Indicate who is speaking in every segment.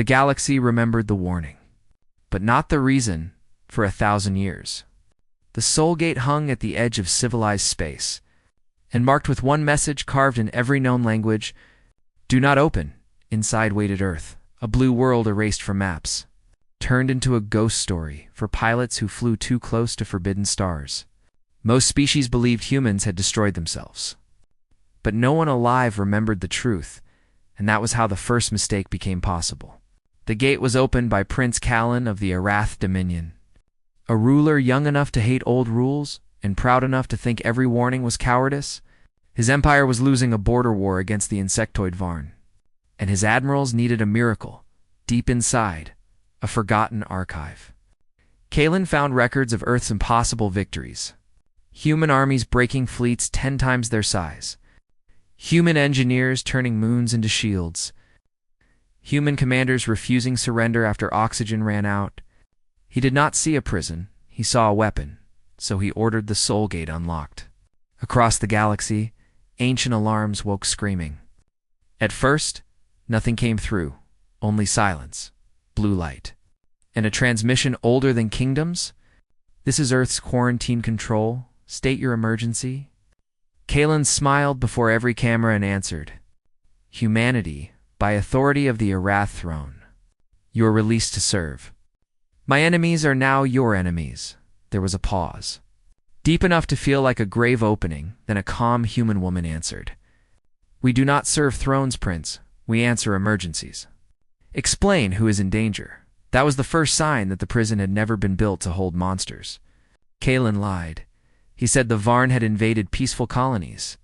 Speaker 1: The galaxy remembered the warning, but not the reason for 1,000 years. The Soul Gate hung at the edge of civilized space, and marked with one message carved in every known language: "Do not open." Inside waited Earth, a blue world erased from maps, turned into a ghost story for pilots who flew too close to forbidden stars. Most species believed humans had destroyed themselves, but no one alive remembered the truth, and that was how the first mistake became possible. The gate was opened by Prince Callan of the Arath Dominion, a ruler young enough to hate old rules and proud enough to think every warning was cowardice. His empire was losing a border war against the insectoid Varn, and his admirals needed a miracle, deep inside, a forgotten archive. Callan found records of Earth's impossible victories. Human armies breaking fleets 10 times their size. Human engineers turning moons into shields. Human commanders refusing surrender after oxygen ran out. He did not see a prison, he saw a weapon, so he ordered the Soul Gate unlocked. Across the galaxy, ancient alarms woke screaming. At first, nothing came through, only silence, blue light, and a transmission older than kingdoms. "This is Earth's quarantine control. State your emergency." Callan smiled before every camera and answered, "Humanity, by authority of the Arath throne, you are released to serve. My enemies are now your enemies." There was a pause, deep enough to feel like a grave opening, then a calm human woman answered, "We do not serve thrones, Prince. We answer emergencies. Explain who is in danger." That was the first sign that the prison had never been built to hold monsters. Callan lied. He said the Varn had invaded peaceful colonies,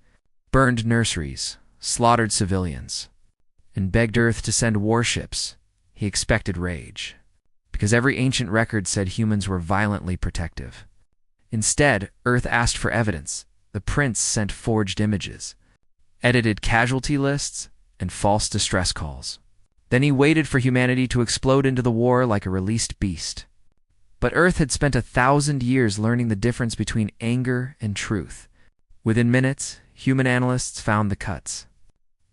Speaker 1: burned nurseries, slaughtered civilians, and begged Earth to send warships. He expected rage, because every ancient record said humans were violently protective. Instead, Earth asked for evidence. The prince sent forged images, edited casualty lists, and false distress calls. Then he waited for humanity to explode into the war like a released beast. But Earth had spent 1,000 years learning the difference between anger and truth. Within minutes, human analysts found the cuts,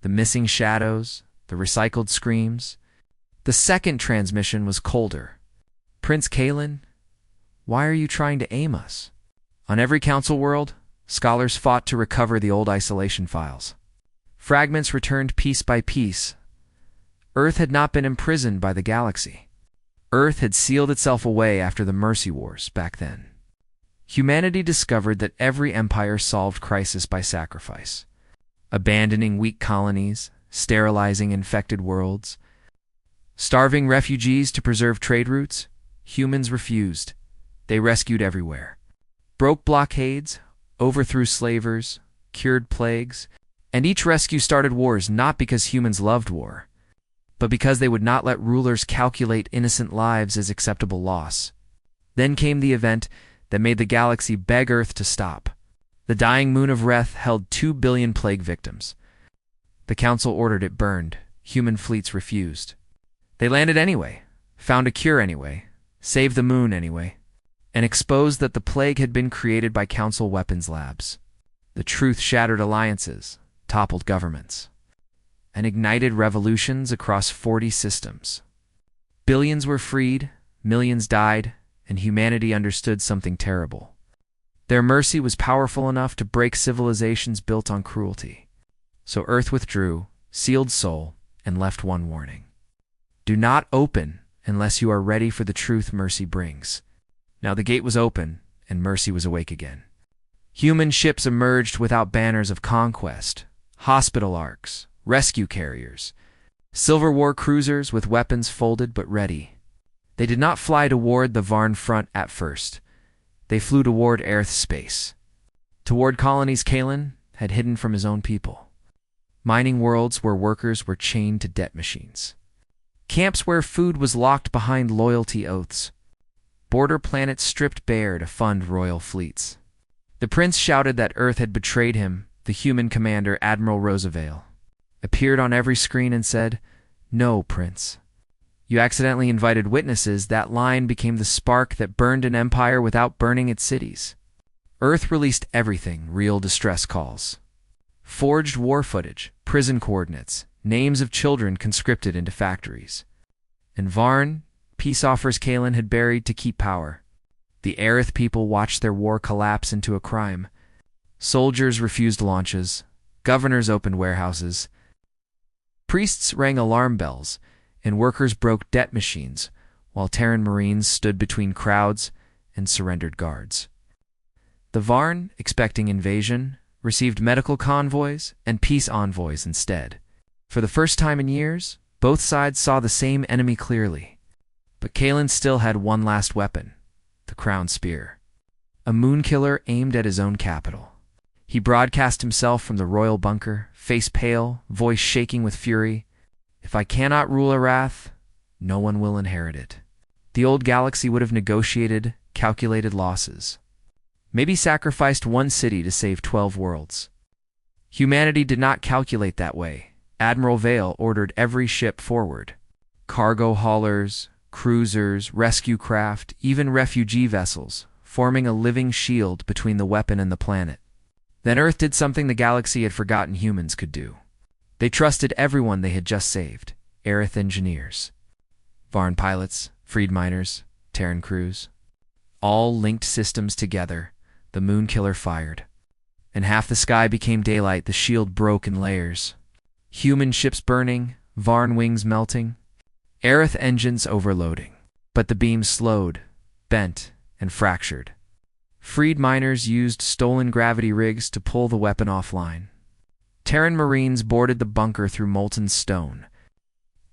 Speaker 1: the missing shadows, the recycled screams. The second transmission was colder. "Prince Callan, why are you trying to aim us?" On every council world, scholars fought to recover the old isolation files. Fragments returned piece by piece. Earth had not been imprisoned by the galaxy. Earth had sealed itself away after the Mercy Wars back then. Humanity discovered that every empire solved crisis by sacrifice, abandoning weak colonies, sterilizing infected worlds, starving refugees to preserve trade routes. Humans refused. They rescued everywhere, broke blockades, overthrew slavers, cured plagues, and each rescue started wars not because humans loved war, but because they would not let rulers calculate innocent lives as acceptable loss. Then came the event that made the galaxy beg Earth to stop. The dying moon of Reth held 2 billion plague victims. The council ordered it burned. Human fleets refused. They landed anyway, found a cure anyway, saved the moon anyway, and exposed that the plague had been created by council weapons labs. The truth shattered alliances, toppled governments, and ignited revolutions across 40 systems. Billions were freed, millions died, and humanity understood something terrible. Their mercy was powerful enough to break civilizations built on cruelty. So Earth withdrew, sealed soul, and left one warning. Do not open unless you are ready for the truth mercy brings. Now the gate was open, and mercy was awake again. Human ships emerged without banners of conquest, hospital arcs, rescue carriers, Silver War cruisers with weapons folded but ready. They did not fly toward the Varn front at first. They flew toward Earth's space, toward colonies Callan had hidden from his own people. Mining worlds where workers were chained to debt machines. Camps where food was locked behind loyalty oaths. Border planets stripped bare to fund royal fleets. The prince shouted that Earth had betrayed him. The human commander, Admiral Roosevelt, appeared on every screen and said, "No, Prince. You accidentally invited witnesses." That line became the spark that burned an empire without burning its cities. Earth released everything: real distress calls, forged war footage, prison coordinates, names of children conscripted into factories. And Varn, peace offers Kalen had buried to keep power. The Aerith people watched their war collapse into a crime. Soldiers refused launches. Governors opened warehouses. Priests rang alarm bells, and workers broke debt machines, while Terran Marines stood between crowds and surrendered guards. The Varn, expecting invasion, received medical convoys and peace envoys instead. For the first time in years, both sides saw the same enemy clearly. But Kalen still had one last weapon, the crown spear. A moonkiller aimed at his own capital. He broadcast himself from the royal bunker, face pale, voice shaking with fury. If I cannot rule Arath, no one will inherit it. The old galaxy would have negotiated, calculated losses. Maybe sacrificed one city to save 12 worlds. Humanity did not calculate that way. Admiral Vale ordered every ship forward. Cargo haulers, cruisers, rescue craft, even refugee vessels, forming a living shield between the weapon and the planet. Then Earth did something the galaxy had forgotten humans could do. They trusted everyone they had just saved. Aerith engineers, Varn pilots, freed miners, Terran crews. All linked systems together, the moonkiller fired. And half the sky became daylight, the shield broke in layers. Human ships burning, Varn wings melting, Aerith engines overloading. But the beams slowed, bent, and fractured. Freed miners used stolen gravity rigs to pull the weapon offline. Terran Marines boarded the bunker through molten stone,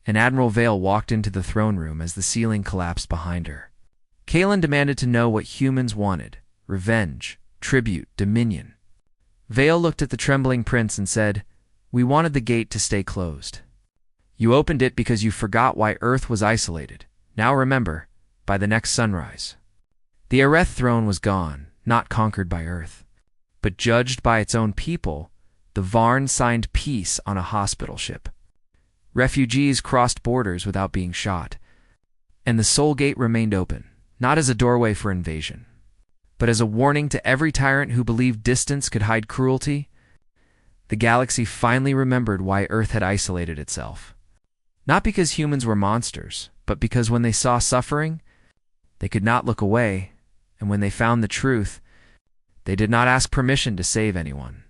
Speaker 1: and Admiral Vale walked into the throne room as the ceiling collapsed behind her. Kalen demanded to know what humans wanted: revenge, tribute, dominion. Vale looked at the trembling prince and said, "We wanted the gate to stay closed. You opened it because you forgot why Earth was isolated. Now remember, by the next sunrise." The Aerith throne was gone, not conquered by Earth, but judged by its own people. The Varn signed peace on a hospital ship. Refugees crossed borders without being shot, and the Soul Gate remained open, not as a doorway for invasion, but as a warning to every tyrant who believed distance could hide cruelty. The galaxy finally remembered why Earth had isolated itself. Not because humans were monsters, but because when they saw suffering, they could not look away, and when they found the truth, they did not ask permission to save anyone.